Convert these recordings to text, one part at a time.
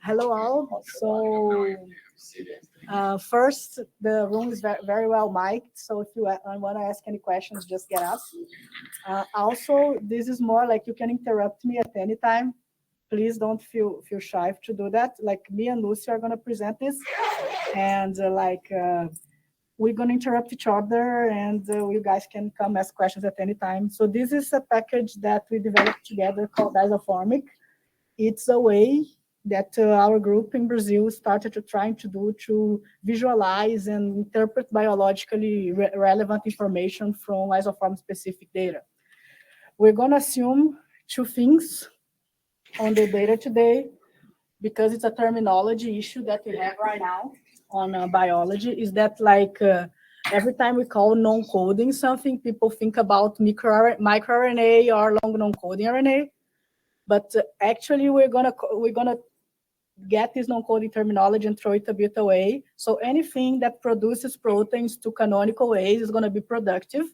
Hello all. So first, the room is very well mic'd. So if you want to ask any questions, just get up. Also, this is more like you can interrupt me at any time. Please don't feel shy to do that. Like me and Lucio are going to present this, and we're going to interrupt each other, and you guys can come ask questions at any time. So this is a package that we developed together called Isoformic. It's a way that our group in Brazil started trying to do to visualize and interpret biologically relevant information from isoform-specific data. We're going to assume two things on the data today, because it's a terminology issue that we have right now on biology, is that every time we call non-coding something, people think about microRNA or long non-coding RNA. But actually, we're gonna get this non-coding terminology and throw it a bit away. So anything that produces proteins to canonical ways is gonna be productive,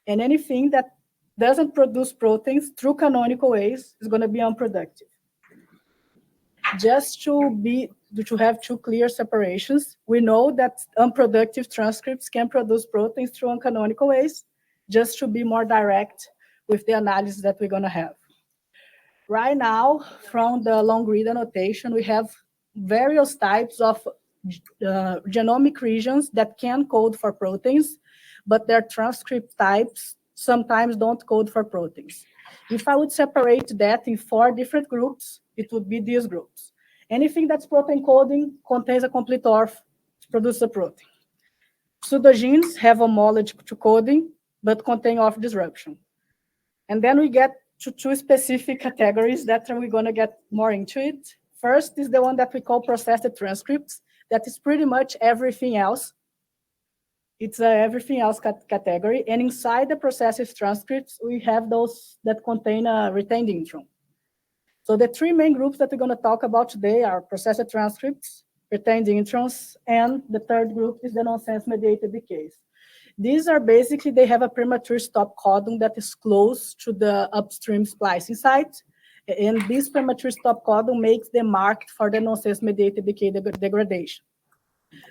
and anything that doesn't produce proteins through canonical ways is gonna be unproductive. Just to have two clear separations, we know that unproductive transcripts can produce proteins through uncanonical ways, just to be more direct with the analysis that we're gonna have. Right now, from the long read annotation, we have various types of genomic regions that can code for proteins, but their transcript types sometimes don't code for proteins. If I would separate that in 4 different groups, it would be these groups. Anything that's protein coding contains a complete ORF to produce a protein. Pseudogenes have homology to coding, but contain ORF disruption. And then we get to 2 specific categories that we're going to get more into it. First is the one that we call processed transcripts. That is pretty much everything else. It's a everything else category. And inside the processed transcripts, we have those that contain a retained intron. So the 3 main groups that we're going to talk about today are processed transcripts, retained introns, and the third group is the nonsense-mediated decays. These are basically, they have a premature stop codon that is close to the upstream splicing site. And this premature stop codon makes them marked for the nonsense-mediated decay degradation.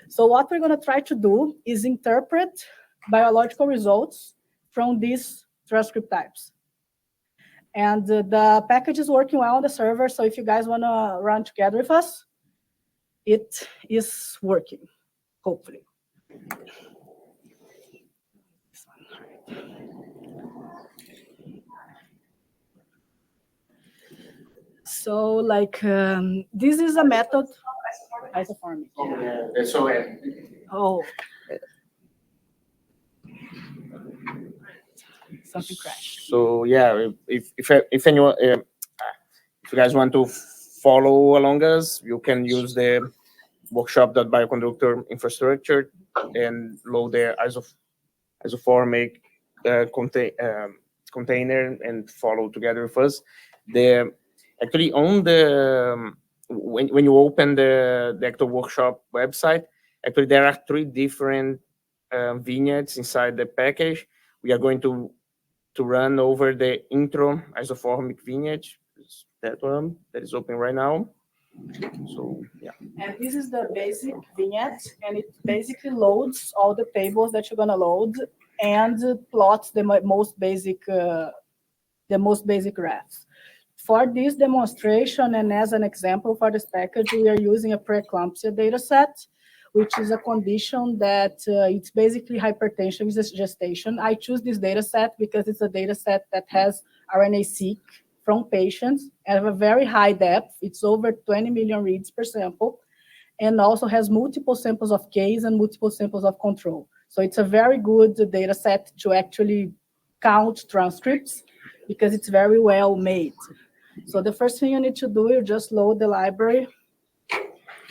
So what we're going to try to do is interpret biological results from these transcript types. And the package is working well on the server, so if you guys want to run together with us, it is working, hopefully. So this is a method. Isoformic. Oh. Something crashed. So yeah, if anyone, if you guys want to follow along us, you can use the workshop.bioconductor infrastructure and load the isoformic container and follow together with us. Actually on the when you open the actual workshop website, actually there are 3 different vignettes inside the package. We are going to run over the intro isoformic vignette, that one that is open right now. So yeah. And this is the basic vignette, and it basically loads all the tables that you're gonna load and plots the most basic graphs. For this demonstration and as an example for this package, we are using a preeclampsia data set, which is a condition that it's basically hypertension gestation. I choose this data set because it's a data set that has RNA-seq from patients and have a very high depth. It's over 20 million reads per sample, and also has multiple samples of case and multiple samples of control. So it's a very good data set to actually count transcripts because it's very well made. So the first thing you need to do is just load the library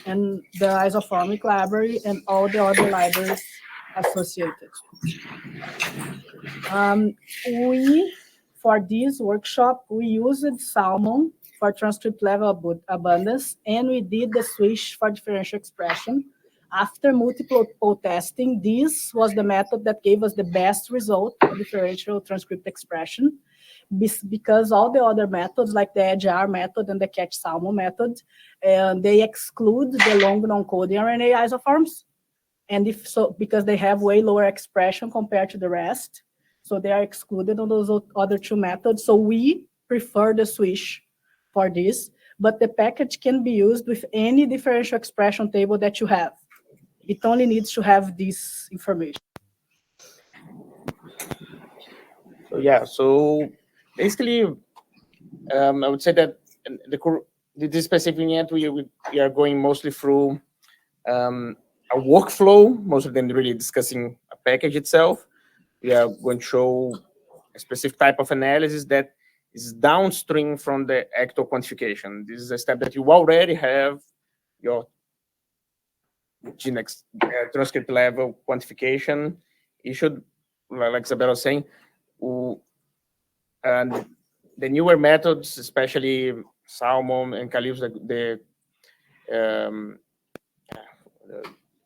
and the isoformic library and all the other libraries associated. For this workshop, we used Salmon for transcript level abundance, and we did the switch for differential expression. After multiple testing, this was the method that gave us the best result for differential transcript expression. because all the other methods, like the EDGR method and the catch-salmon method, they exclude the long non-coding RNA isoforms. And if so, because they have way lower expression compared to the rest, so they are excluded on those other two methods. So we prefer the switch for this, but the package can be used with any differential expression table that you have. It only needs to have this information. So yeah, so basically, I would say that this specific unit, we are going mostly through a workflow, most of them really discussing a package itself. We are going to show a specific type of analysis that is downstream from the actual quantification. This is a step that you already have your gene transcript level quantification. You should, like Izabela was saying, and the newer methods, especially Salmon and Calypso, the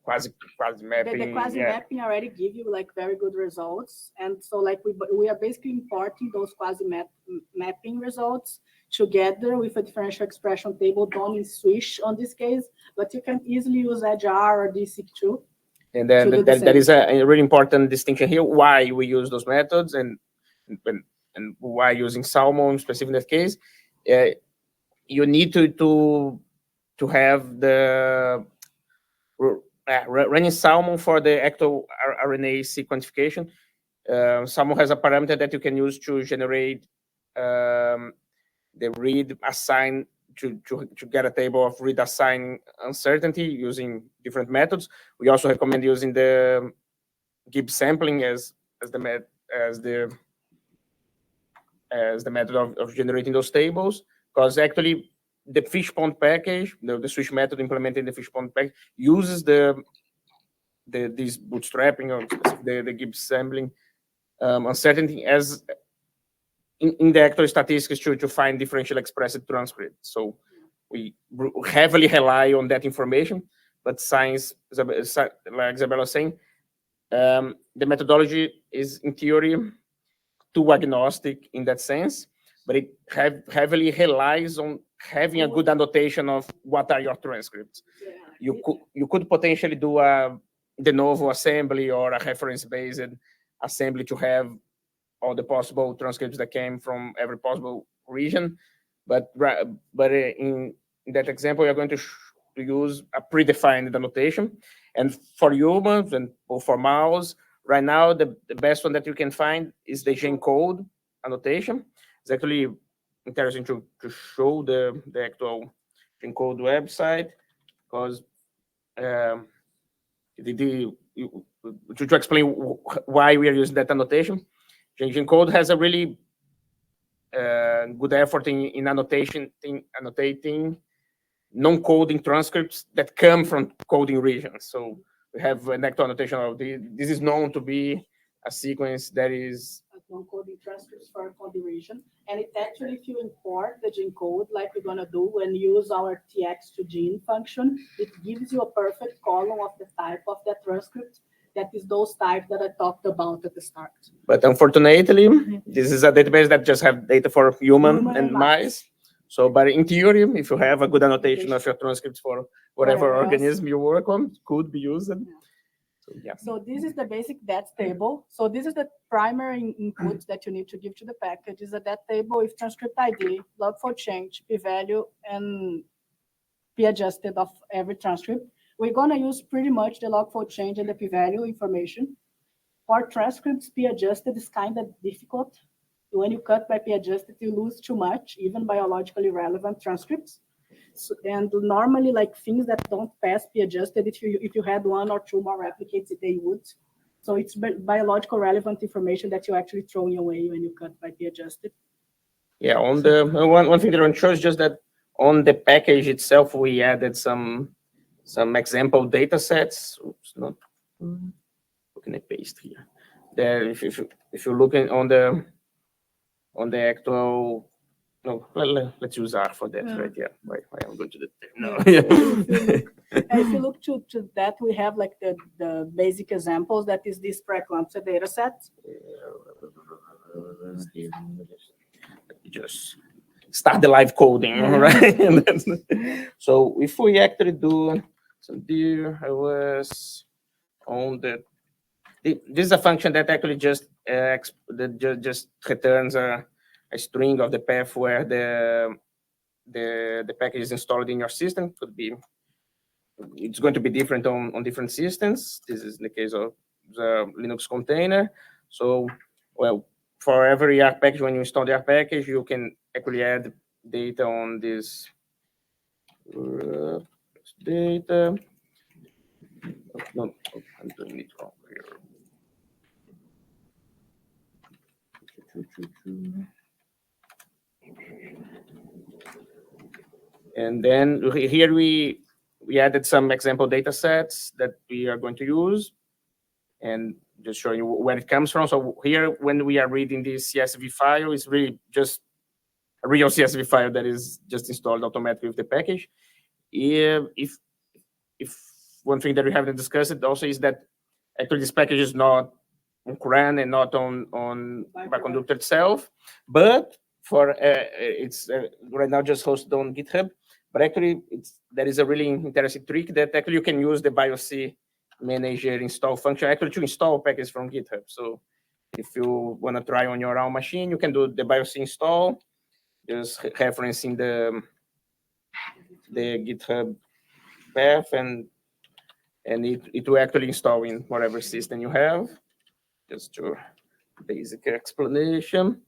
quasi mapping. The quasi mapping already give you like very good results, and so like we are basically importing those quasi mapping results together with a differential expression table done in Swish on this case, but you can easily use EDGR or DSeq2. And then that is a really important distinction here, why we use those methods and why using Salmon specific in that case. You need to have the running Salmon for the actual RNA quantification. Salmon has a parameter that you can use to generate the read assign to get a table of read assign uncertainty using different methods. We also recommend using the Gibbs sampling as the method of generating those tables, because actually the fishpond package, the Swish method implemented in the fishpond package, uses this bootstrapping or the Gibbs sampling uncertainty as in the actual statistics to find differential expressed transcripts. So we heavily rely on that information, but science, like Izabela was saying, the methodology is in theory too agnostic in that sense, but it heavily relies on having a good annotation of what are your transcripts. Yeah. You could potentially do a de novo assembly or a reference-based assembly to have all the possible transcripts that came from every possible region, but in that example, you're going to use a predefined annotation. And for humans and for mouse, right now the best one that you can find is the GenCode annotation. It's actually interesting to show the actual GenCode website, because to explain why we are using that annotation. GenCode has a really good effort in annotating non-coding transcripts that come from coding regions. So we have an actual annotation of this is known to be a sequence that is non-coding transcripts for a coding region. And it actually, if you import the GenCode like we're gonna do and use our tx to gene function, it gives you a perfect column of the type of that transcript. That is those types that I talked about at the start. But unfortunately, this is a database that just have data for human and mice. So, but in theory, if you have a good annotation of your transcripts for whatever organism you work on, could be used. Yeah. So, yeah. So this is the basic DAT table. So this is the primary input that you need to give to the package. Is a DAT table with transcript ID, log fold change, p-value, and p-adjusted of every transcript. We're going to use pretty much the log fold change and the p-value information. For transcripts, p-adjusted is kind of difficult. When you cut by p-adjusted, you lose too much, even biologically relevant transcripts. So, and normally, like things that don't pass p-adjusted, if you had one or two more replicates, they would. So it's biological relevant information that you're actually throwing away when you cut by p-adjusted. Yeah, on the one thing that I want to show is just that on the package itself, we added some example data sets. Oops, not. How can I paste here? There, if you're looking on the actual, no, let's use R for that, right? Yeah, why I'm going to the no. If you look to that, we have like the basic examples. That is this preeclampsia data set. you just start the live coding, right? And so if we actually do some here, I was on this is a function that actually just just returns a string of the path where the package is installed in your system. Could be, it's going to be different on different systems. This is in the case of the Linux container. So, well, for every R package, when you install the R package, you can actually add data on this data. No, I'm doing it wrong here. And then here we added some example data sets that we are going to use, and just showing you where it comes from. So here, when we are reading this CSV file, it's really just a real CSV file that is just installed automatically with the package. If one thing that we haven't discussed also is that actually this package is not on CRAN and not on Bioconductor itself, but for it's right now just hosted on GitHub. But actually, there is a really interesting trick that actually you can use the BioC manager install function actually to install packages from GitHub. So if you want to try on your own machine, you can do the BioC install, just referencing the GitHub path, and it will actually install in whatever system you have. Just to basic explanation.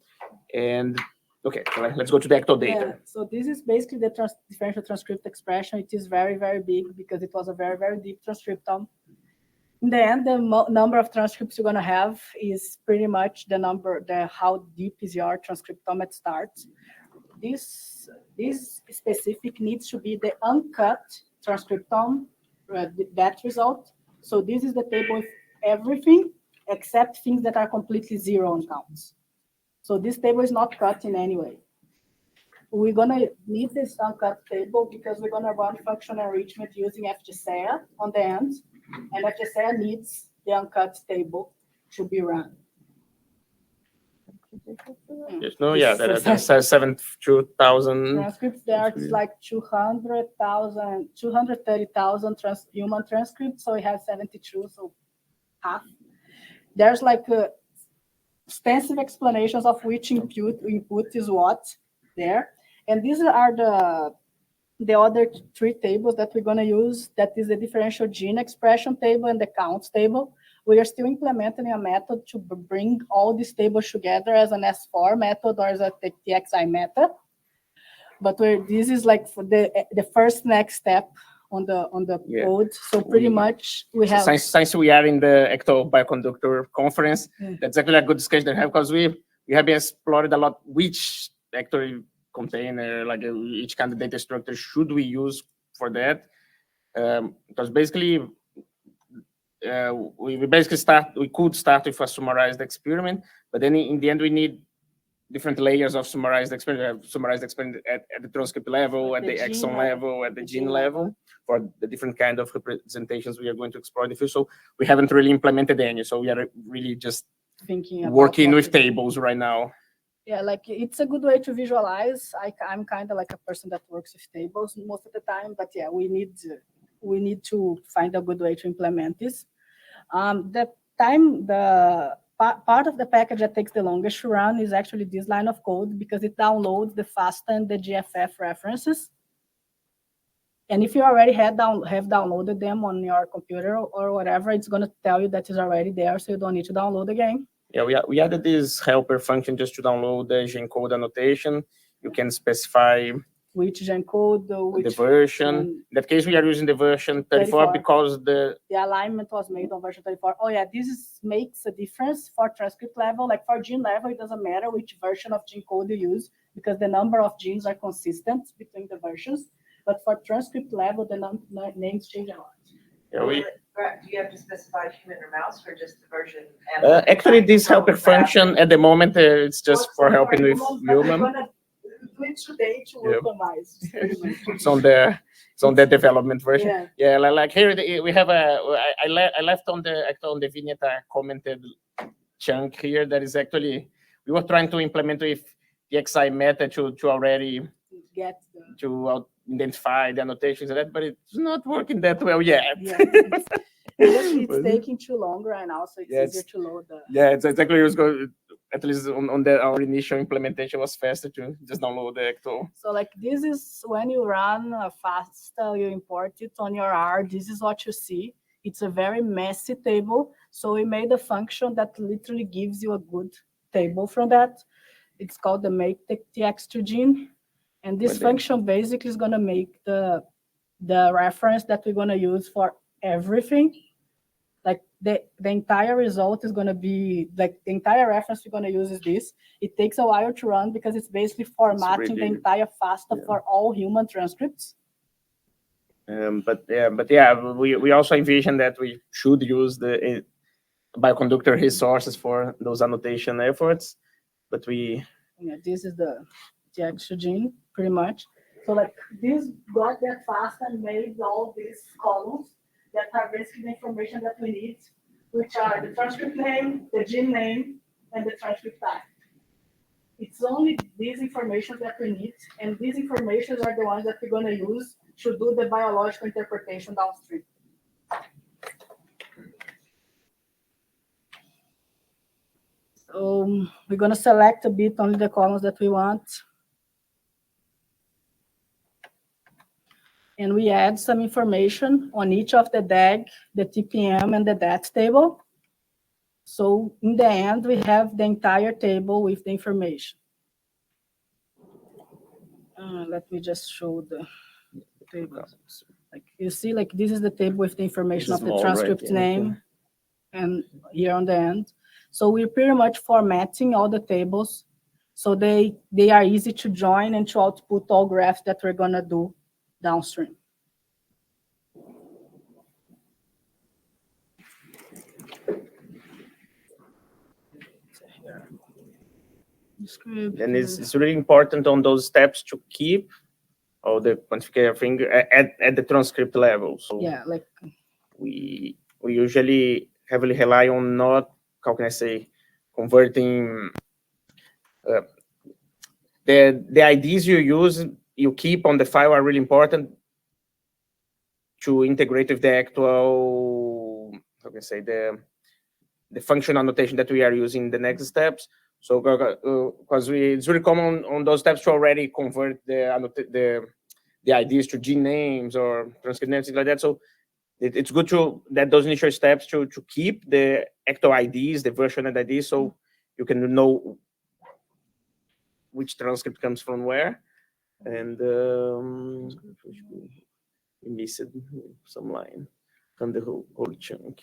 And okay, let's go to the actual data. Yeah, so this is basically the differential transcript expression. It is very, very big because it was a very, very deep transcriptome. In the end, the number of transcripts you're going to have is pretty much the number, how deep is your transcriptome at start. This specific needs to be the uncut transcriptome, that result. So this is the table with everything except things that are completely zero on counts. So this table is not cut in any way. We're going to need this uncut table because we're going to run functional enrichment using FGSEA on the end, and FGSEA needs the uncut table to be run. Yes, no, yeah, that's 72,000 transcripts. There is like 230,000 human transcripts, so we have 72, so half. There's like extensive explanations of which input is what there. And these are the other three tables that we're going to use. That is the differential gene expression table and the counts table. We are still implementing a method to bring all these tables together as an S4 method or as a TXI method. But this is like for the first next step on the code. So pretty much we have. Since we are in the actual Bioconductor conference, that's actually a good discussion to have, because we have been explored a lot which actually container, like each kind of data structure should we use for that, because basically we could start with a summarized experiment, but then in the end we need different layers of summarized experiment. Summarized experiment at the transcript level, at the exon level, at the gene level, for the different kind of representations we are going to explore in the future. So we haven't really implemented any, so we are really just thinking working with tables right now. Yeah, like it's a good way to visualize. I'm kind of like a person that works with tables most of the time, but yeah, we need to find a good way to implement this. The part of the package that takes the longest to run is actually this line of code, because it downloads the FASTA and the GFF references. And if you already have downloaded them on your computer or whatever, it's going to tell you that it's already there, so you don't need to download again. Yeah, we added this helper function just to download the GenCode annotation. You can specify which GenCode, the version. In that case, we are using the version 34 because the alignment was made on version 34. Oh yeah, this makes a difference for transcript level. Like for gene level, it doesn't matter which version of GenCode you use, because the number of genes are consistent between the versions. But for transcript level, the names change a lot. Yeah, do you have to specify human or mouse, or just the version? Actually, this helper function at the moment, it's just for helping with human. Today to optimize. It's on the development version. Yeah, like here we have I left on the vignette a commented chunk here that is actually we were trying to implement with PXI method to already get to identify the annotations and that, but it's not working that well yet. yeah, it's taking too long right now, so it's easier to load the. Yeah, it's exactly. It was going, at least on our initial implementation was faster to just download the actual. So like this is when you run a FASTA, you import it on your R. This is what you see. It's a very messy table. So we made a function that literally gives you a good table from that. It's called the make TX2 gene. And this function basically is going to make the reference that we're going to use for everything. Like the entire result is going to be, like the entire reference we're going to use is this. It takes a while to run because it's basically formatting the entire FASTA for all human transcripts. But we also envision that we should use the bioconductor resources for those annotation efforts. But this is the TX2 gene, pretty much. So like this got that fast and made all these columns that are basically the information that we need, which are the transcript name, the gene name, and the transcript type. It's only these information that we need, and these information are the ones that we're going to use to do the biological interpretation downstream. So we're going to select a bit only the columns that we want. And we add some information on each of the DAG, the TPM, and the DAT table. So in the end, we have the entire table with the information. Let me just show the table. Like you see, like this is the table with the information of the transcript name, and here on the end. So we're pretty much formatting all the tables, so they are easy to join and to output all graphs that we're gonna do downstream. And it's really important on those steps to keep all the quantification thing at the transcript level. So yeah, like we usually heavily rely on not, how can I say, converting the IDs you use, you keep on the file are really important to integrate with the actual, how can I say, the function annotation that we are using in the next steps. So because it's really common on those steps to already convert the IDs to gene names or transcript names, things like that. So it's good that those initial steps to keep the actual IDs, the version and IDs, so you can know which transcript comes from where. And we missed some line from the whole chunk.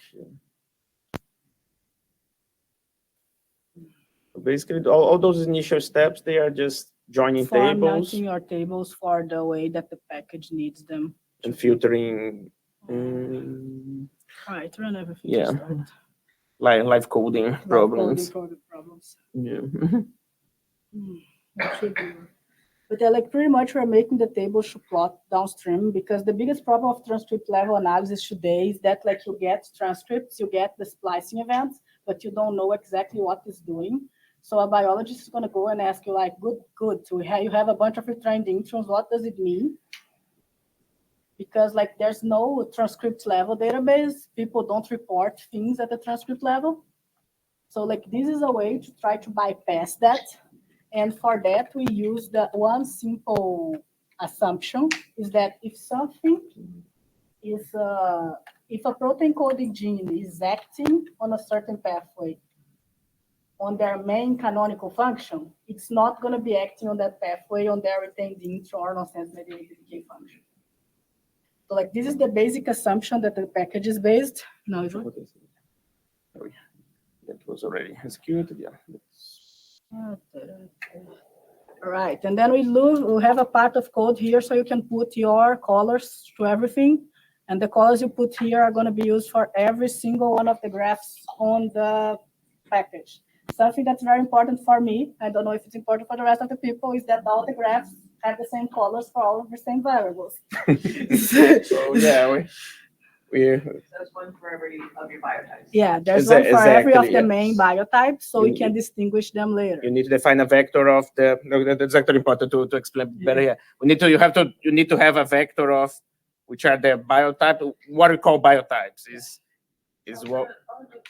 Basically, all those initial steps, they are just joining tables. Formatting your tables for the way that the package needs them. And filtering. All right, run everything. Yeah. Live coding problems. Yeah. But like pretty much we're making the tables to plot downstream, because the biggest problem of transcript level analysis today is that like you get transcripts, you get the splicing events, but you don't know exactly what it's doing. So a biologist is going to go and ask you like, good. So you have a bunch of retrained introns. What does it mean? Because like there's no transcript level database. People don't report things at the transcript level. So like this is a way to try to bypass that. And for that, we use the one simple assumption is that if something is, if a protein coding gene is acting on a certain pathway on their main canonical function, it's not going to be acting on that pathway on their retained intron or nonsense mediated decay function. So like this is the basic assumption that the package is based. No, that was already executed, yeah. All right, and then we'll have a part of code here so you can put your colors to everything. And the colors you put here are going to be used for every single one of the graphs on the package. Something that's very important for me, I don't know if it's important for the rest of the people, is that all the graphs have the same colors for all of the same variables. So yeah, That's one for every of your biotypes. Yeah, there's one for every of Exactly, the yeah. main biotypes, so we You- can distinguish them later. You need to define a vector of the. No, that's actually important to explain better here. You need to have a vector of which are the biotype. What we call biotypes is what.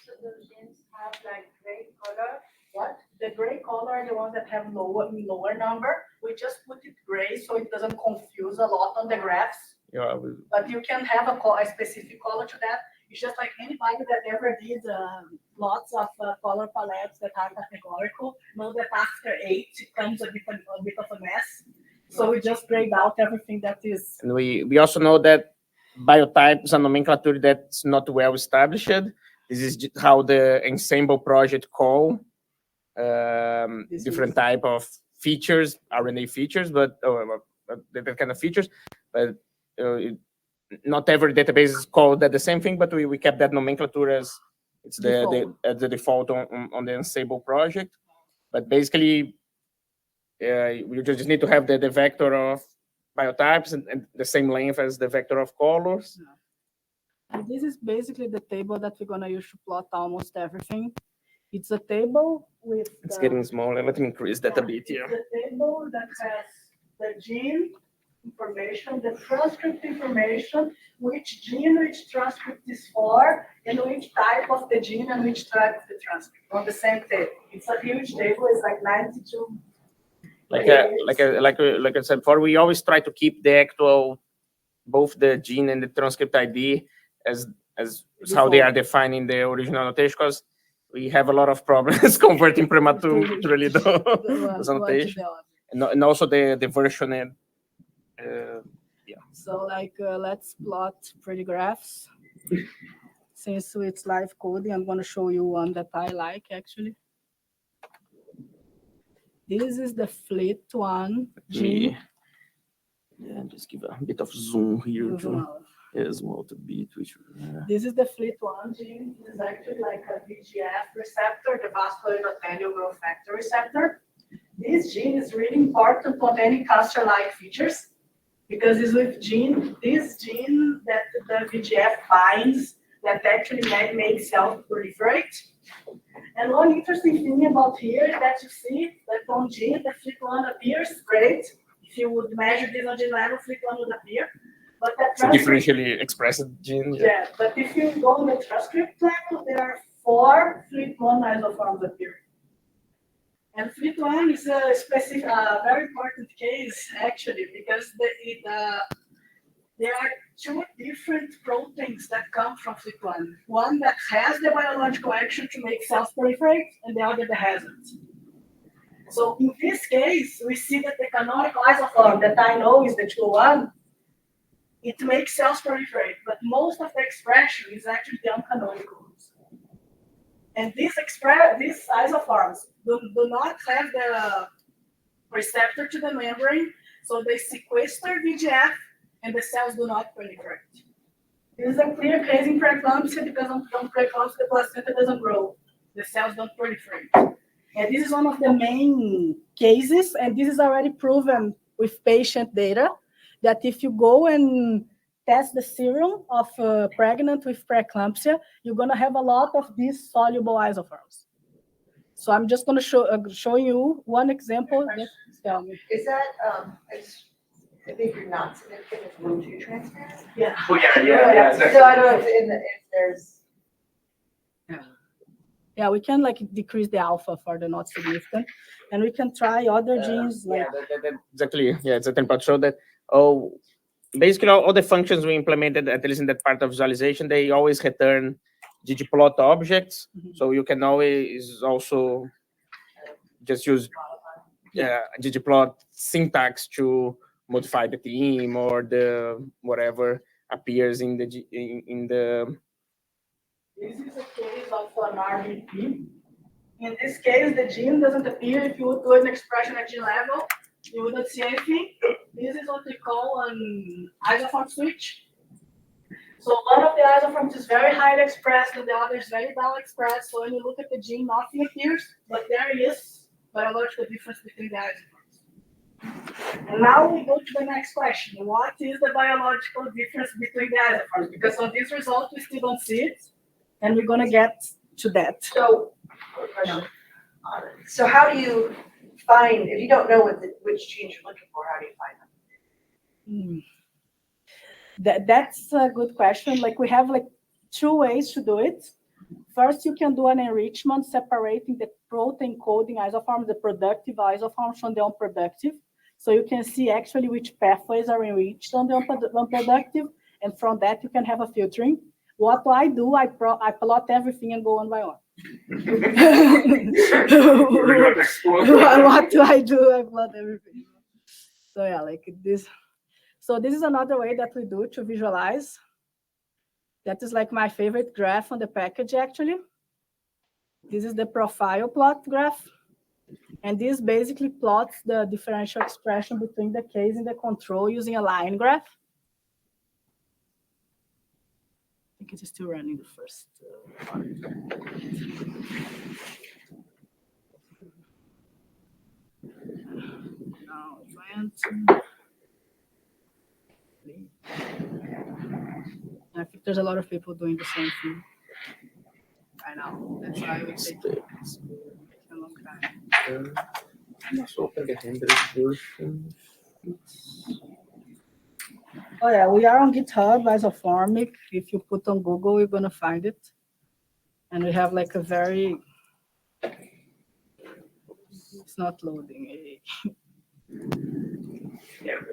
So those genes have like gray color. What? The gray color are the ones that have lower number. We just put it gray so it doesn't confuse a lot on the graphs. Yeah, But you can have a specific color to that. It's just like anybody that ever did lots of color palettes that are categorical know that after 8 it comes a bit of a mess. So we just grayed out everything that is. And we also know that biotype is a nomenclature that's not well established. This is how the ensemble project call different type of features, RNA features, but that kind of features. But not every database is called that the same thing. But we kept that nomenclature as it's the default on the ensemble project. But basically, we just need to have the vector of biotypes and the same length as the vector of colors. And this is basically the table that we're gonna use to plot almost everything. It's a table with. It's getting smaller. Let me increase that a bit here. It's a table that has the gene information, the transcript information, which gene which transcript is for, and which type of the gene and which type of the transcript on the same table. It's a huge table. It's like 92. Like I said before, we always try to keep the actual, both the gene and the transcript ID as how they are defined in the original notation, because we have a lot of problems converting prematurely those annotation, and also the version and yeah. So like let's plot pretty graphs. Since it's live coding, I'm going to show you one that I like actually. This is the FLT1 gene. Yeah, just give a bit of zoom here to zoom out a bit. This is the FLT1 gene. This is actually like a VEGF receptor, the vascular endothelial growth factor receptor. This gene is really important on any castor-like features because it's with this gene that the VEGF binds that actually makes cells proliferate. And one interesting thing about here is that you see that on gene, the FLT1 appears great. If you would measure this on gene level, FLT1 would appear. But that it's a differentially expressed gene. Yeah, but if you go on the transcript level, there are 4 FLT1 isoforms appearing. And FLT1 is a specific, very important case actually, because there are 2 different proteins that come from FLT1. One that has the biological action to make cells proliferate, and the other that hasn't. So in this case, we see that the canonical isoform that I know is the 201, it makes cells proliferate, but most of the expression is actually the uncanonical ones. And these isoforms do not have the receptor to the membrane, so they sequester VEGF, and the cells do not proliferate. This is a clear case in preeclampsia because on preeclampsia the placenta doesn't grow. The cells don't proliferate. And this is one of the main cases, and this is already proven with patient data, that if you go and test the serum of pregnant with preeclampsia, you're going to have a lot of these soluble isoforms. So I'm just going to show you one example. Tell me. Is that, I think you're not significant if we're too transparent? Yeah. Oh, yeah. So I don't know if there's. Yeah, we can like decrease the alpha for the not significant, and we can try other genes. Like Exactly. Yeah, it's a template show that basically all the functions we implemented, at least in that part of visualization, they always return ggplot objects. So you can always also just use ggplot syntax to modify the theme or the whatever appears in the This is a case of an RBP. In this case, the gene doesn't appear. If you would do an expression at gene level, you wouldn't see anything. This is what we call an isoform switch. So one of the isoforms is very highly expressed and the other is very well expressed. So when you look at the gene, nothing appears, but there is biological difference between the isoforms. And now we go to the next question. What is the biological difference between the isoforms? Because on this result, we still don't see it, and we're gonna get to that. So, quick question. So how do you find, if you don't know which genes you're looking for, how do you find them? That's a good question. Like we have like two ways to do it. First, you can do an enrichment separating the protein coding isoforms, the productive isoforms from the unproductive. So you can see actually which pathways are enriched on the unproductive, and from that you can have a filtering. What I do, I plot everything and go one by one. What do I do? I plot everything. So yeah, like this. So this is another way that we do to visualize. That is like my favorite graph on the package, actually. This is the profile plot graph. And this basically plots the differential expression between the case and the control using a line graph. I think it is still running the first part. Now it went. I think there's a lot of people doing the same thing right now. That's why I would say it's a long time. Let's open the handwritten version. Oh yeah, we are on GitHub, Isoformic. If you put on Google, you're gonna find it. And we have like a very, it's not loading.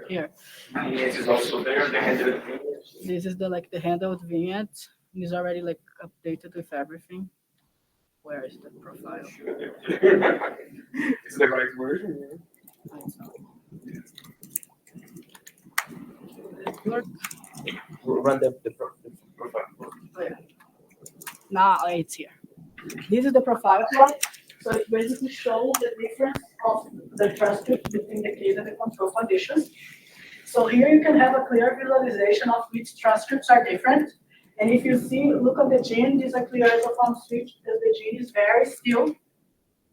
Here. This is also there, the handwritten. This is the handled vignette. It's already like updated with everything. Where is the profile? It's the correct version. Run the profile. Oh, yeah. Now it's here. This is the profile plot. So it basically shows the difference of the transcript between the case and the control conditions. So here you can have a clear visualization of which transcripts are different. And if you see, look at the gene, this is a clear isoform switch because the gene is very still.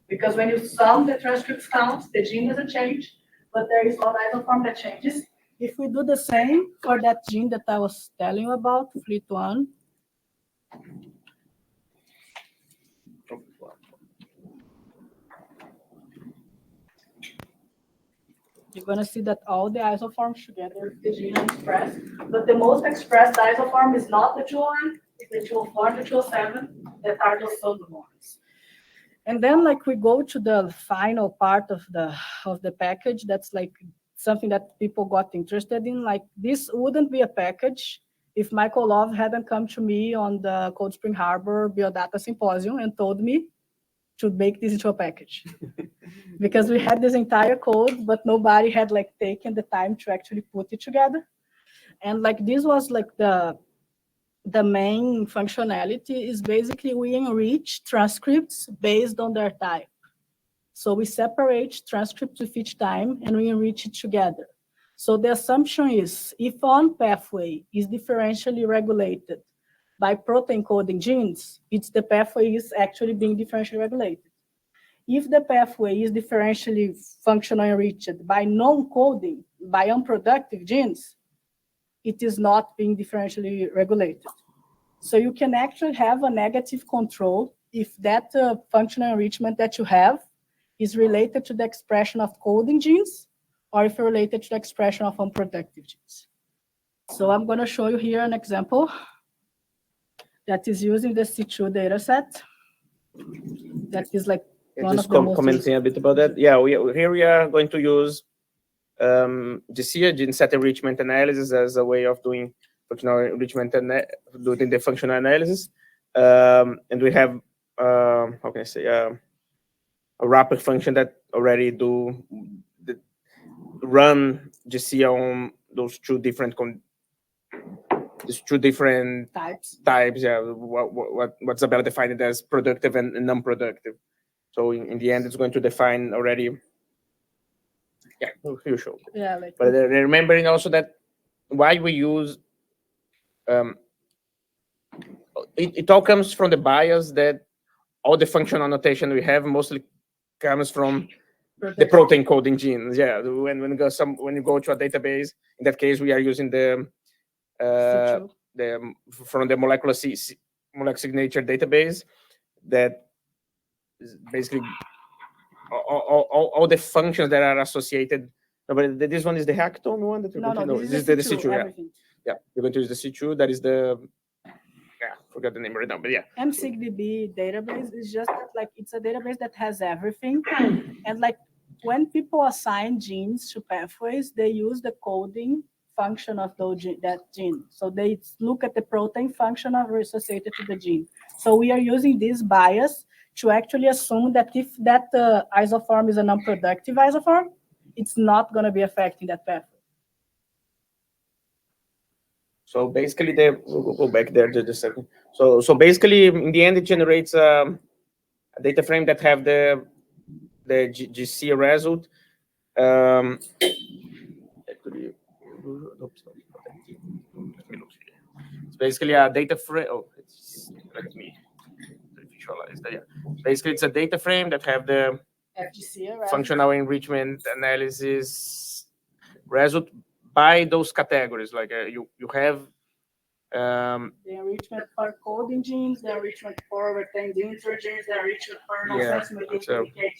Because when you sum the transcripts count, the gene doesn't change, but there is one isoform that changes. If we do the same for that gene that I was telling you about, FLT1, you're going to see that all the isoforms together with the gene are expressed. But the most expressed isoform is not the 201, it's the 204 and the 207 that are the soluble ones. And then like we go to the final part of the package, that's like something that people got interested in. Like this wouldn't be a package if Michael Love hadn't come to me on the Cold Spring Harbor Biodata Symposium and told me to make this into a package. Because we had this entire code, but nobody had like taken the time to actually put it together. And like this was like the main functionality is basically we enrich transcripts based on their type. So we separate transcripts with each time and we enrich it together. So the assumption is if one pathway is differentially regulated by protein coding genes, it's the pathway is actually being differentially regulated. If the pathway is differentially functional enriched by non-coding, by unproductive genes, it is not being differentially regulated. So you can actually have a negative control if that functional enrichment that you have is related to the expression of coding genes or if related to the expression of unproductive genes. So I'm going to show you here an example that is using the C2 dataset. That is like one of the most commenting a bit about that. Yeah, here we are going to use GC, gene set enrichment analysis, as a way of doing functional enrichment and doing the functional analysis. And we have, how can I say, a wrapper function that already run GC on those two different types. Yeah, what Izabela defined as productive and non-productive. So in the end, it's going to define already. Yeah, you show. Yeah, like. But remembering also that why we use it all comes from the bias that all the functional notation we have mostly comes from the protein coding genes. Yeah, when you go to a database, in that case, we are using the from the molecular signature database that is basically all the functions that are associated. No, but this one is the Hackathon one that this is the C2. Yeah, we're going to use the C2. That is the forgot the name right now, but yeah. MSigDB database is just that, like, it's a database that has everything, and like when people assign genes to pathways, they use the coding function of that gene. So they look at the protein function associated to the gene. So we are using this bias to actually assume that if that isoform is a non-productive isoform, it's not going to be affecting that pathway. So basically, we'll go back there just a second. So basically, in the end, it generates a data frame that have the GC result. It's basically a data frame. Oh, let me visualize that. Yeah. Basically, it's a data frame that have the functional enrichment analysis result by those categories. Like you have the enrichment for coding genes, the enrichment for retained intergenes, the enrichment for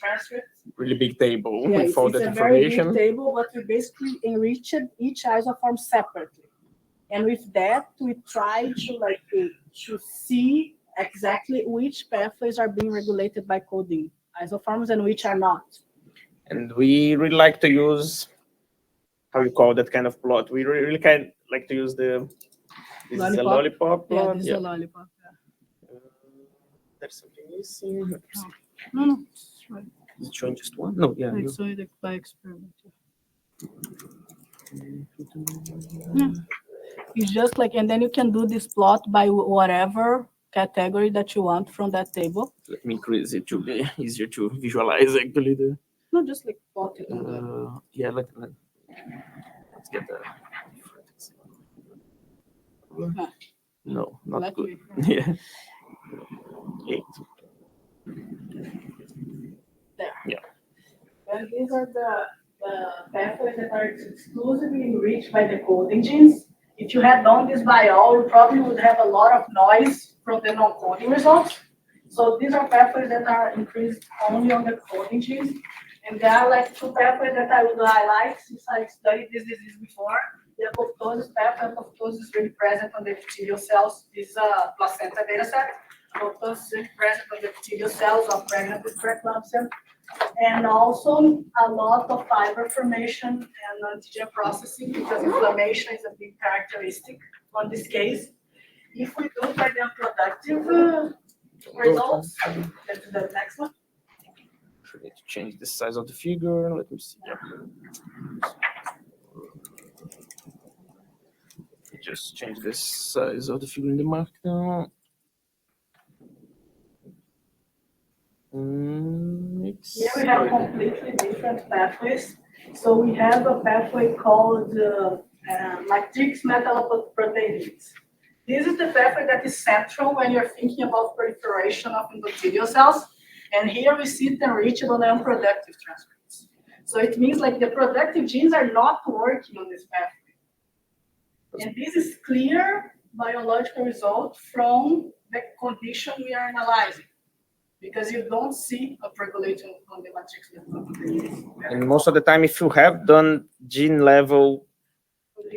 transcripts. Really big table with all that information. It's a very big table, but we basically enriched each isoform separately. And with that, we try to see exactly which pathways are being regulated by coding isoforms and which are not. And we really like to use, how you call that kind of plot? We really kind of like to use this is a lollipop plot. Yeah, this is a lollipop. Yeah. There's something missing. No, it's right. Is it showing just one? No, yeah. It's showing by experiment. Yeah. It's just like, and then you can do this plot by whatever category that you want from that table. Let me increase it to be easier to visualize, actually. No, just like plot it. Yeah, let's get the. No, not good. Yeah. 8. There. Yeah. And these are the pathways that are exclusively enriched by the coding genes. If you had done this by all, you probably would have a lot of noise from the non-coding results. So these are pathways that are increased only on the coding genes. And there are like 2 pathways that I would highlight since I studied this disease before. The apoptosis pathway, apoptosis is really present on the epithelial cells. This is a placenta data set. Apoptosis is really present on the epithelial cells of pregnant with preeclampsia. And also a lot of fiber formation and antigen processing, because inflammation is a big characteristic on this case. If we do by the unproductive results, let's do the next one. I need to change the size of the figure. Let me see. Yeah. Just change the size of the figure in the markdown. Here we have completely different pathways. So we have a pathway called matrix metalloproteinase. This is the pathway that is central when you're thinking about proliferation of endothelial cells. And here we see it enriched on the unproductive transcripts. So it means like the productive genes are not working on this pathway. And this is clear biological result from the condition we are analyzing, because you don't see upregulation on the matrix metalloproteinase. And most of the time, if you have done gene level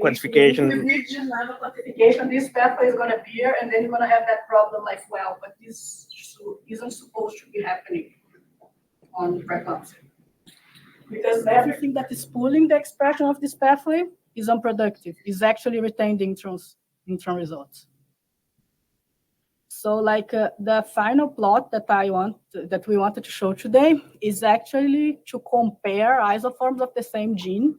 quantification, if you gene level quantification, this pathway is going to appear, and then you're going to have that problem like, well, but this isn't supposed to be happening on preeclampsia. Because everything that is pulling the expression of this pathway is unproductive, is actually retained intron results. So like the final plot that we wanted to show today is actually to compare isoforms of the same gene.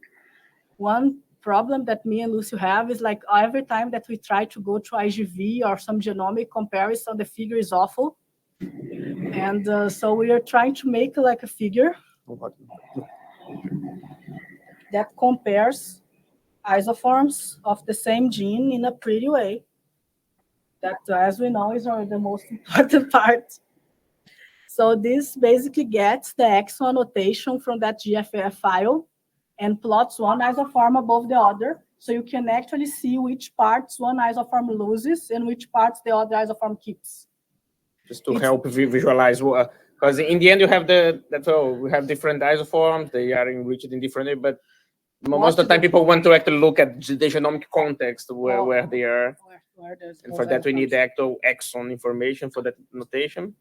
One problem that me and Lucio have is like every time that we try to go to IGV or some genomic comparison, the figure is awful. And so we are trying to make like a figure that compares isoforms of the same gene in a pretty way. That, as we know, is the most important part. So this basically gets the exon annotation from that GFF file and plots one isoform above the other. So you can actually see which parts one isoform loses and which parts the other isoform keeps. Just to help visualize what, because in the end you have we have different isoforms, they are enriched in different way, but most of the time people want to actually look at the genomic context where they are. And for that we need the actual exon information for that notation.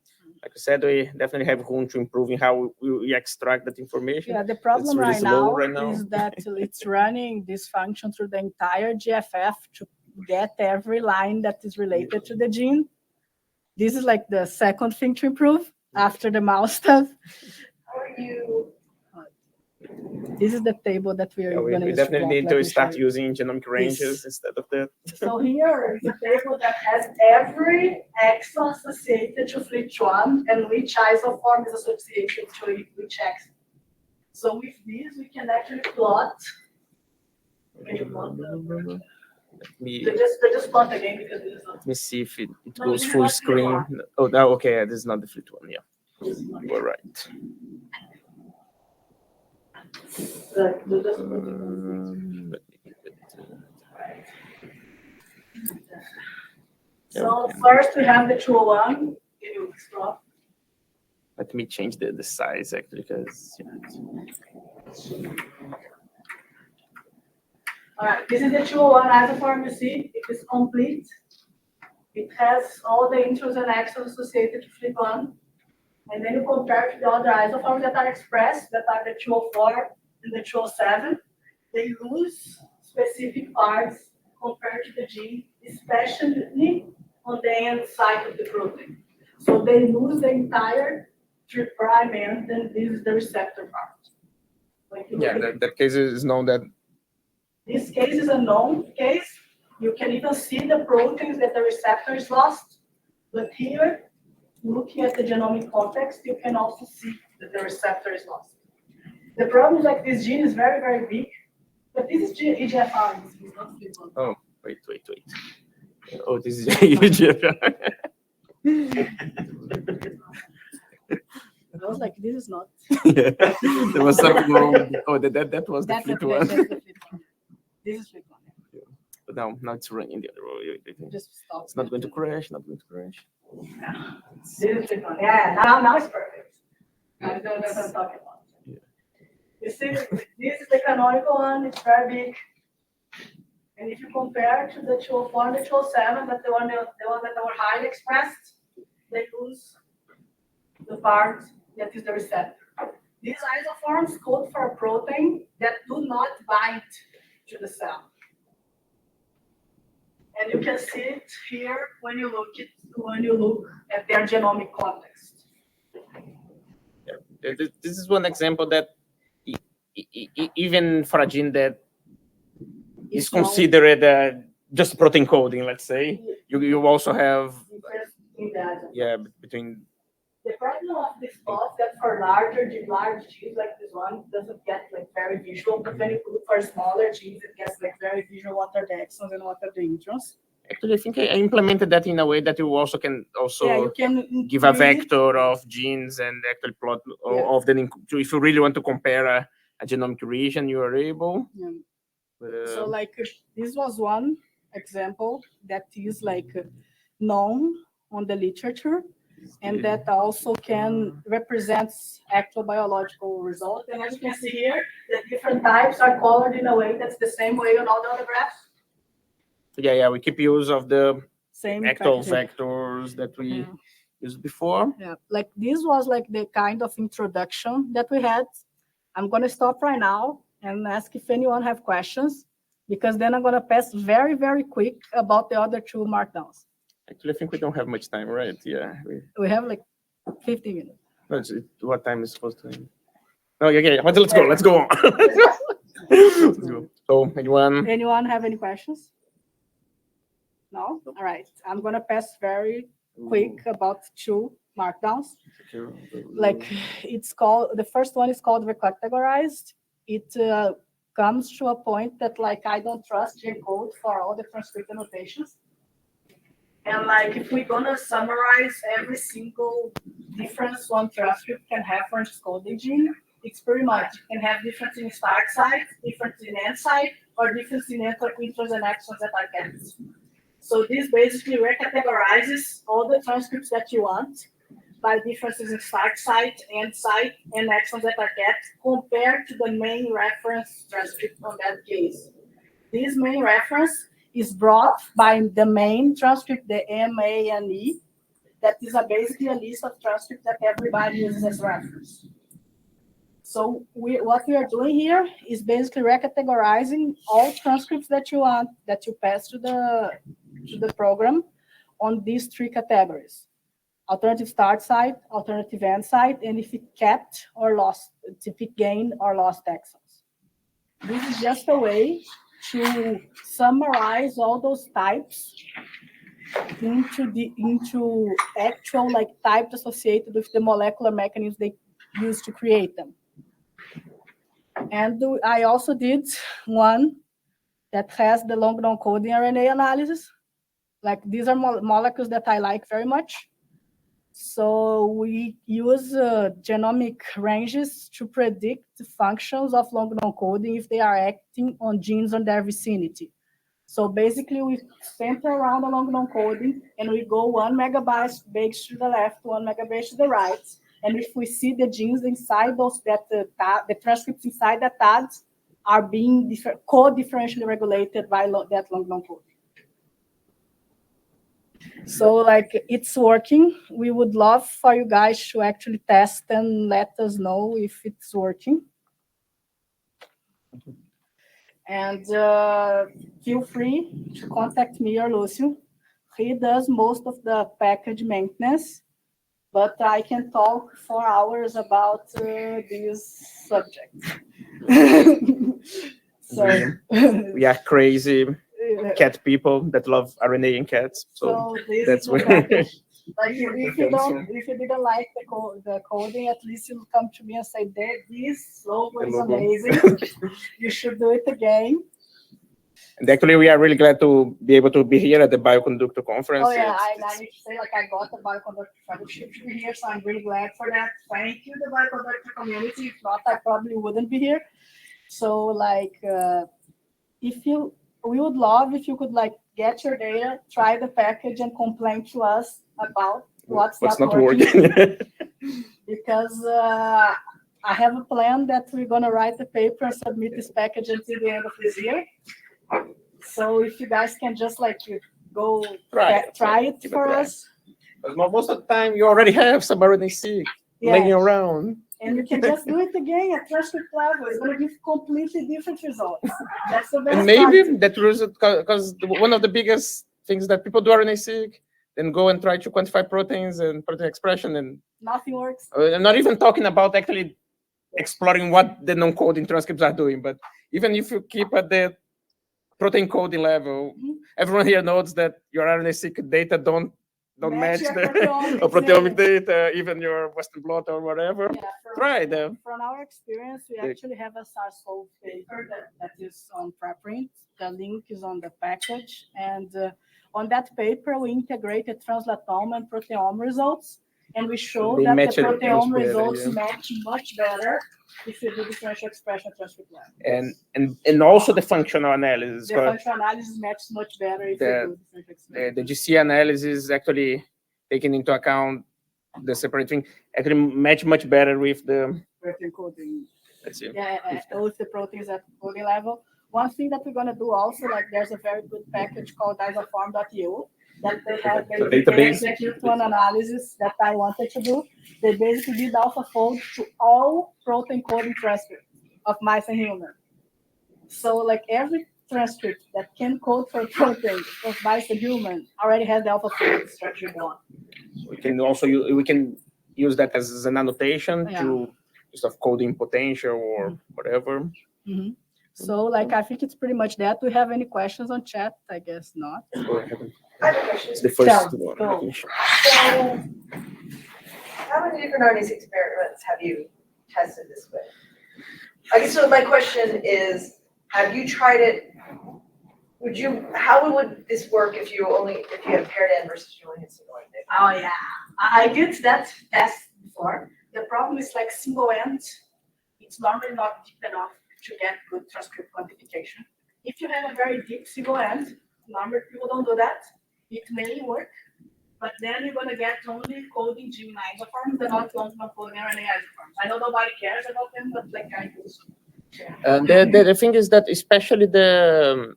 Like I said, we definitely have room to improve in how we extract that information. Yeah, the problem really right now is that it's running this function through the entire GFF to get every line that is related to the gene. This is like the second thing to improve after the mouse stuff. How are you? This is the table that we are going to use. We definitely need to start using genomic ranges instead of that. So here is a table that has every exon associated to FLT1 and which isoform is associated to which exon. So with this, we can actually plot. Can you plot just plot again because this is not. Let me see if it goes full screen. Oh, no, okay, this is not the FLT1. Yeah, you are right. So first we have the 201. Can you stop? Let me change the size actually because. All right, this is the 201 isoform. You see, it is complete. It has all the intros and exons associated to FLT1. And then you compare to the other isoforms that are expressed, that are the 204 and the 207. They lose specific parts compared to the gene, especially on the end side of the protein. So they lose the entire 3' end, and this is the receptor part. Like that case is known that. This case is a known case. You can even see the proteins that the receptor is lost. But here, looking at the genomic context, you can also see that the receptor is lost. The problem is like this gene is very, very big, but this is EGFR. This is not FLT1. Oh, wait. Oh, this is EGFR. I was like, this is not. Yeah, there was something wrong. Oh, that was the FLT1. This is FLT1. Yeah. But now it's running the other way. Just stop. It's not going to crash. Yeah. This is FLT1. Yeah, now it's perfect. I don't know what I'm talking about. Yeah. You see, this is the canonical one. It's very big. And if you compare to the 204 and the 207, that the one that were highly expressed, they lose the part that is the receptor. These isoforms code for a protein that do not bind to the cell. And you can see it here when you look at their genomic context. Yeah. This is one example that even for a gene that is considered just protein coding, let's say, you also have between. The problem of this plot that for large genes like this one doesn't get like very visual, but when you look for smaller genes, it gets like very visual. What are the exons and what are the introns? Actually, I think I implemented that in a way that you also can give a vector of genes and actually plot of them. If you really want to compare a genomic region, you are able. Yeah. So like this was one example that is like known on the literature. And that also can represent actual biological results. And as you can see here, the different types are colored in a way that's the same way on all the other graphs. Yeah, we keep use of the same actual vectors that we used before. Yeah, like this was like the kind of introduction that we had. I'm going to stop right now and ask if anyone have questions, because then I'm going to pass very, very quick about the other two markdowns. Actually, I think we don't have much time, right? Yeah. We have like 15 minutes. No, what time is supposed to end? Oh, okay. Let's go on. Let's go. So, anyone have any questions? No? All right. I'm going to pass very quick about two markdowns. Like the first one is called recategorized. It comes to a point that like I don't trust J-code for all the transcript annotations. And like if we're gonna summarize every single difference one transcript can have for its coding gene, it's pretty much it can have difference in start site, difference in end site, or difference in intros and exons that are kept. So this basically recategorizes all the transcripts that you want by differences in start site, end site, and exons that are kept compared to the main reference transcript on that case. This main reference is brought by the main transcript, the MANE, that is basically a list of transcripts that everybody uses as reference. So what we are doing here is basically recategorizing all transcripts that you want, that you pass to the program on these three categories: alternative start site, alternative end site, and if it kept or lost, if it gained or lost exons. This is just a way to summarize all those types into actual types associated with the molecular mechanisms they use to create them. And I also did one that has the long non-coding RNA analysis. Like, these are molecules that I like very much. So we use genomic ranges to predict the functions of long non-coding if they are acting on genes on their vicinity. So basically, we center around the long non-coding, and we go 1 megabase to the left, 1 megabase to the right. And if we see the genes inside those, the transcripts inside the tags are being co-differentially regulated by that long non-coding. So it's working. We would love for you guys to actually test and let us know if it's working. And feel free to contact me or Lucio. He does most of the package maintenance, but I can talk for hours about this subject. So we are crazy cat people that love RNA in cats. So that's where. Like if you didn't like the coding, at least you'll come to me and say, this logo is amazing. You should do it again. And actually, we are really glad to be able to be here at the Bioconductor conference. Oh yeah, I need to say, I got the Bioconductor fellowship to be here, so I'm really glad for that. Thank you, the Bioconductor community. If not, I probably wouldn't be here. So we would love if you could get your data, try the package, and complain to us about what's not working. Because I have a plan that we're going to write the paper and submit this package until the end of this year. So if you guys can just go try it for us. But most of the time, you already have some RNA-seq laying around. And you can just do it again at transcript level. It's going to give completely different results. That's the best. And maybe that was because one of the biggest things that people do RNA-seq, then go and try to quantify proteins and protein expression, and nothing works. I'm not even talking about actually exploring what the non-coding transcripts are doing, but even if you keep at the protein coding level, everyone here knows that your RNA-seq data don't match the proteomic data, even your Western blot or whatever. Yeah, try them. From our experience, we actually have a SARS-CoV paper that is on preprint. The link is on the package. And on that paper, we integrated translatom and proteome results. And we showed that the proteome results match much better if you do differential expression transcript level. And also the functional analysis. The functional analysis matches much better if you do differential expression. The GC analysis actually taking into account the separating actually match much better with the protein coding. Let's see. With the proteins at coding level. One thing that we're going to do also, there's a very good package called isoform.io that they have basically execute one analysis that I wanted to do. They basically did AlphaFold to all protein coding transcripts of mice and humans. So every transcript that can code for protein of mice and human already has the AlphaFold structure done. We can also use that as an annotation to instead of coding potential or whatever. Mm-hmm. So I think it's pretty much that. Do we have any questions on chat? I guess not. I have a question. It's the first one. So, how many different RNA experiments have you tested this with? I guess so. My question is, have you tried it How would this work if you had paired end versus you only had single end? Oh yeah, I did that test before. The problem is like single end, it's normally not deep enough to get good transcript quantification. If you have a very deep single end, normally people don't do that. It may work, but then you're gonna get only coding gene isoforms and not Longdown RNA isoforms. I know nobody cares about them, but like I do. Yeah. The thing is that especially the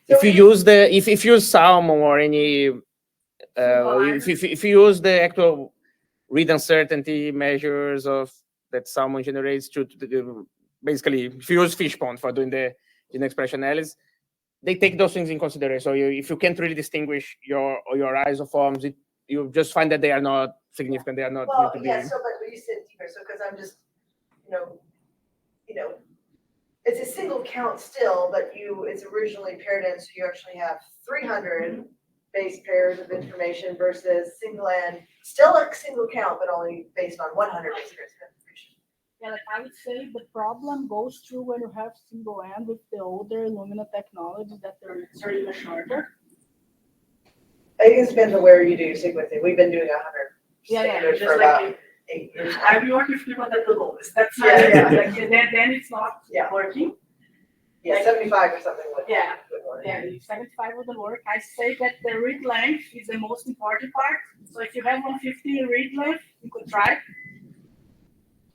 if you use salmon or any if you use the actual read uncertainty measures of that salmon generates to basically if you use fish pond for doing the gene expression analysis, they take those things in consideration. So if you can't really distinguish your isoforms, you just find that they are not significant. They are not. Well, yeah. So, but you said deeper. So, because I'm just, it's a single count still, but it's originally paired in, so you actually have 300 base pairs of information versus single end, still a single count, but only based on 100 base pairs of information. Yeah, like I would say the problem goes through when you have single end with the older Illumina technology that they're even shorter. I think it depends on where you do sequencing. We've been doing 100 standards for about 8 years. I've been working with people at the lowest. That's Yeah. Then it's not working. Yeah, 75 or something would. Yeah. Yeah, if 75 wouldn't work, I say that the read length is the most important part. So if you have 150 read length, you could try.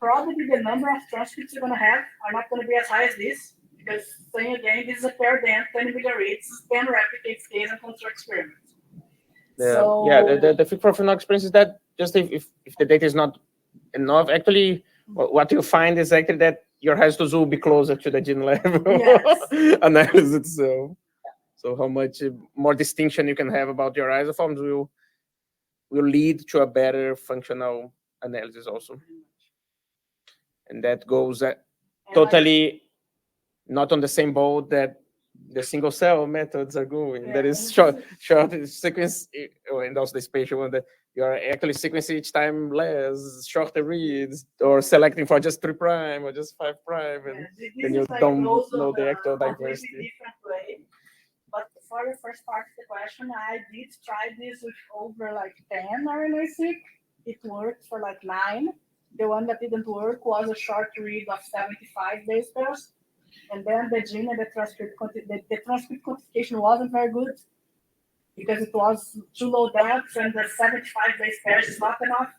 Probably the number of transcripts you're going to have are not going to be as high as this, because saying again, this is a paired end, 10 million reads, 10 replicates case and construct experiments. The thing for final experience is that just if the data is not enough, actually, what you find is actually that your histones will be closer to the gene level analysis itself. So how much more distinction you can have about your isoforms will lead to a better functional analysis also. And that goes totally not on the same boat that the single cell methods are going. That is short sequence, and also the spatial one that you are actually sequencing each time less, shorter reads, or selecting for just 3' or just 5', and then you don't know the actual diversity. But for the first part of the question, I did try this with over like 10 RNA-seq. It worked for like 9. The one that didn't work was a short read of 75 base pairs. And then the gene and the transcript quantification wasn't very good because it was too low depth and the 75 base pairs is not enough.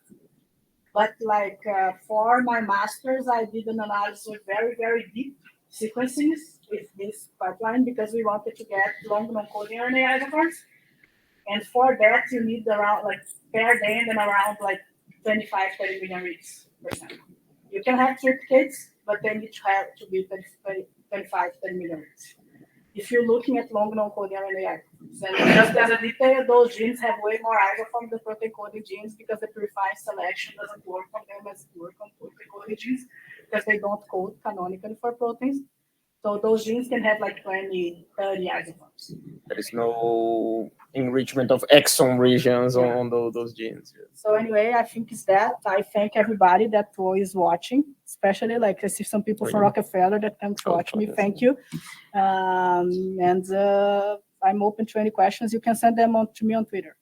But like for my master's, I did an analysis with very, very deep sequences with this pipeline because we wanted to get long non-coding RNA isoforms. And for that, you need around like paired end and around like 25-30 million reads per sample. You can have triplicates, but they need to have to be 25-30 million reads. If you're looking at long non-coding RNA isoforms, and just as a detail, those genes have way more isoforms than protein coding genes because the purified selection doesn't work on them as it works on protein coding genes because they don't code canonically for proteins. So those genes can have like 20, 30 isoforms. There is no enrichment of exon regions on those genes. So anyway, I think it's that. I thank everybody that is watching, especially like I see some people from Rockefeller that come to watch me. Thank you. And I'm open to any questions. You can send them to me on Twitter.